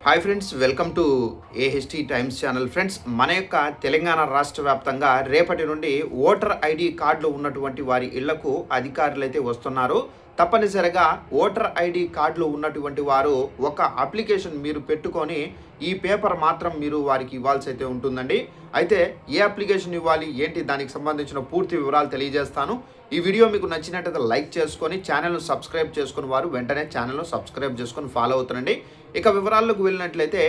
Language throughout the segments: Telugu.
Hi friends, welcome to AHT times channel. Friends, మన యొక్క తెలంగాణ రాష్ట్ర వ్యాప్తంగా రేపటి నుండి ఓటర్ ఐడి కార్డులు ఉన్నటువంటి వారి ఇళ్లకు అధికారులు అయితే వస్తున్నారు. తప్పనిసరిగా ఓటర్ ఐడి కార్డులు ఉన్నటువంటి వారు ఒక అప్లికేషన్ మీరు పెట్టుకొని ఈ పేపర్ మాత్రం మీరు వారికి ఇవ్వాల్సి అయితే ఉంటుందండి. అయితే ఏ అప్లికేషన్ ఇవ్వాలి ఏంటి దానికి సంబంధించిన పూర్తి వివరాలు తెలియజేస్తాను. ఈ వీడియో మీకు నచ్చినట్టయితే లైక్ చేసుకొని ఛానల్ను సబ్స్క్రైబ్ చేసుకుని వారు వెంటనే ఛానల్ను సబ్స్క్రైబ్ చేసుకొని ఫాలో అవుతుండండి. ఇక వివరాల్లోకి వెళ్ళినట్లయితే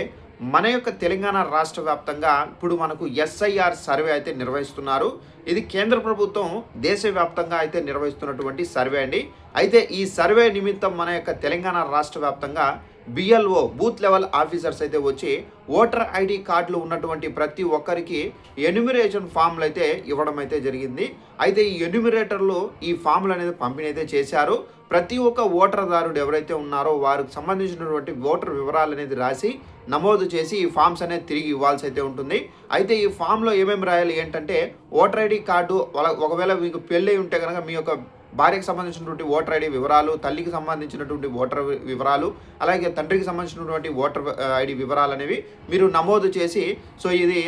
మన యొక్క తెలంగాణ రాష్ట్ర వ్యాప్తంగా ఇప్పుడు మనకు ఎస్ఐఆర్ సర్వే అయితే నిర్వహిస్తున్నారు. ఇది కేంద్ర ప్రభుత్వం దేశవ్యాప్తంగా అయితే నిర్వహిస్తున్నటువంటి సర్వే అండి. అయితే ఈ సర్వే నిమిత్తం మన యొక్క తెలంగాణ రాష్ట్ర వ్యాప్తంగా బిఎల్ఓ బూత్ లెవెల్ ఆఫీసర్స్ అయితే వచ్చి ఓటర్ ఐడి కార్డులు ఉన్నటువంటి ప్రతి ఒక్కరికి ఎన్యూమరేషన్ ఫామ్లు అయితే ఇవ్వడం అయితే జరిగింది. అయితే ఈ ఎన్యూమరేటర్లు ఈ ఫామ్లు అనేది పంపిణీ అయితే చేశారు. ప్రతి ఒక్క ఓటర్దారుడు ఎవరైతే ఉన్నారో వారికి సంబంధించినటువంటి ఓటర్ వివరాలు అనేది రాసి నమోదు చేసి ఈ ఫామ్స్ అనేది తిరిగి ఇవ్వాల్సి అయితే ఉంటుంది. అయితే ఈ ఫామ్లో ఏమేమి రాయాలి ఏంటంటే ఓటర్ ఐడి కార్డు, ఒకవేళ మీకు పెళ్ళి ఉంటే కనుక మీ యొక్క భార్యకు సంబంధించినటువంటి ఓటర్ ఐడి వివరాలు, తల్లికి సంబంధించినటువంటి ఓటర్ వివరాలు, అలాగే తండ్రికి సంబంధించినటువంటి ఓటర్ ఐడి వివరాలు అనేవి మీరు నమోదు చేసి సో ఇది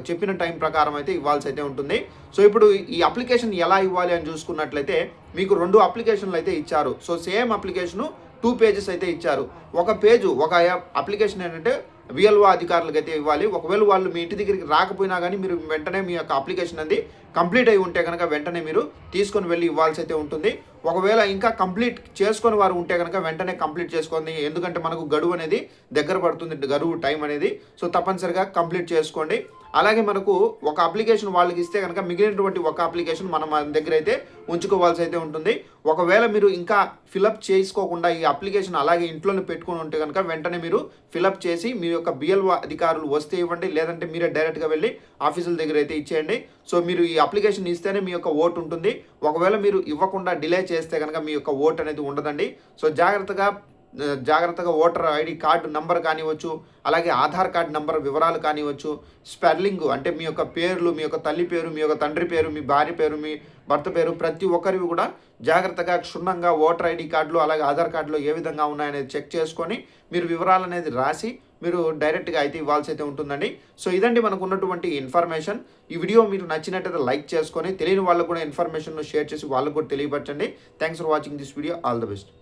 చెప్పిన టైం ప్రకారం అయితే ఇవ్వాల్సి అయితే ఉంటుంది. సో ఇప్పుడు ఈ అప్లికేషన్ ఎలా ఇవ్వాలి అని చూసుకున్నట్లయితే మీకు 2 అప్లికేషన్లు అయితే ఇచ్చారు. సో సేమ్ అప్లికేషను 2 పేజెస్ అయితే ఇచ్చారు. ఒక పేజు ఒక అప్లికేషన్ ఏంటంటే విఎల్ఓ అధికారులకు అయితే ఇవ్వాలి. ఒకవేళ వాళ్ళు మీ ఇంటి దగ్గరికి రాకపోయినా కానీ మీరు వెంటనే మీ యొక్క అప్లికేషన్ అనేది కంప్లీట్ అయి ఉంటే కనుక వెంటనే మీరు తీసుకొని వెళ్ళి ఇవ్వాల్సి అయితే ఉంటుంది. ఒకవేళ ఇంకా కంప్లీట్ చేసుకొని వారు ఉంటే కనుక వెంటనే కంప్లీట్ చేసుకోండి. ఎందుకంటే మనకు గడువు అనేది దగ్గర పడుతుంది, గడువు టైం అనేది. సో తప్పనిసరిగా కంప్లీట్ చేసుకోండి. అలాగే మనకు ఒక అప్లికేషన్ వాళ్ళకి ఇస్తే కనుక మిగిలినటువంటి ఒక అప్లికేషన్ మన దగ్గర అయితే ఉంచుకోవాల్సి అయితే ఉంటుంది. ఒకవేళ మీరు ఇంకా ఫిలప్ చేసుకోకుండా ఈ అప్లికేషన్ అలాగే ఇంట్లోనే పెట్టుకుని ఉంటే కనుక వెంటనే మీరు ఫిలప్ చేసి మీ యొక్క బిఎల్ఓ అధికారులు వస్తే ఇవ్వండి, లేదంటే మీరే డైరెక్ట్గా వెళ్ళి ఆఫీసుల దగ్గర అయితే ఇచ్చేయండి. సో మీరు ఈ అప్లికేషన్ ఇస్తేనే మీ యొక్క ఓటు ఉంటుంది. ఒకవేళ మీరు ఇవ్వకుండా డిలే చేస్తే కనుక మీ యొక్క ఓటు అనేది ఉండదండి. సో జాగ్రత్తగా ఓటర్ ఐడి కార్డు నంబర్ కానివ్వచ్చు, అలాగే ఆధార్ కార్డు నంబర్ వివరాలు కానివ్వచ్చు, స్పెల్లింగ్ అంటే మీ యొక్క పేర్లు, మీ యొక్క తల్లి పేరు, మీ యొక్క తండ్రి పేరు, మీ భార్య పేరు, మీ భర్త పేరు, ప్రతి ఒక్కరివి కూడా జాగ్రత్తగా క్షుణ్ణంగా ఓటర్ ఐడి కార్డులో అలాగే ఆధార్ కార్డులో ఏ విధంగా ఉన్నాయనేది చెక్ చేసుకొని మీరు వివరాలు అనేది రాసి మీరు డైరెక్ట్గా అయితే ఇవ్వాల్సి అయితే ఉంటుందండి. సో ఇదండి మనకు ఉన్నటువంటి ఇన్ఫర్మేషన్. ఈ వీడియో మీరు నచ్చినట్టయితే లైక్ చేసుకొని తెలియని వాళ్ళకు కూడా ఇన్ఫర్మేషన్ షేర్ చేసి వాళ్ళకు కూడా తెలియపరచండి. Thanks for watching this video. All the best.